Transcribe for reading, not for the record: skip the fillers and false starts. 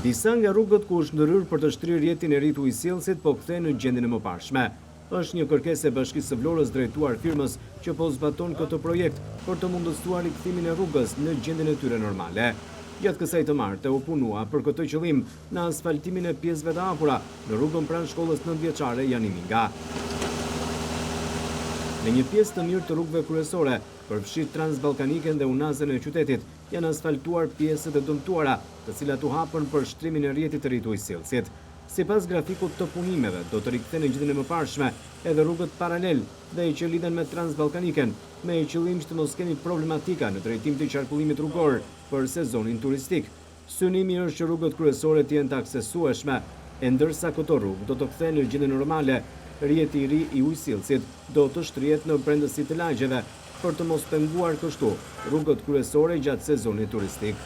Disa nga rrugët ku është ndërhyrë për të shtrirë rrjetin e ri të ujësjellësit po kthehen në gjendjen e mëparshme. Është një kërkesë e Bashkisë së Vlorës drejtuar firmës që po zbaton këtë projekt për të mundësuar rikthimin e rrugës në gjendjen e tyre normale. Gjatë kësaj të martë u punua për këtë qëllim në asfaltimin e pjesëve të hapura në rrugën pranë shkollës 9-vjeçare Jani Minga. Në një pjesë të mirë të rrugëve kryesore, përfshirë Transballkaniken dhe Unazën e qytetit, janë asfaltuar pjesët e dëmtuara, të cilat u hapën për shtrimin e rrjetit të ri të ujësjellësit. Sipas grafikut të punimeve, do të rikthehen në gjendjen e mëparshme edhe rrugët paralel dhe që lidhen me Transballkaniken, me qëllim që të mos kemi problematika në drejtim të qarkullimit rrugor për sezonin turistik. Synimi është që rrugët kryesore të jenë të aksesueshme, e ndërsa këto rrugë do të kthehen në gjendjen normale. Rrjeti i ri i ujësjellësit do të shtrihet në brendësi të lagjeve për të mos penguar kështu rrugët kryesore gjatë sezonit turistik.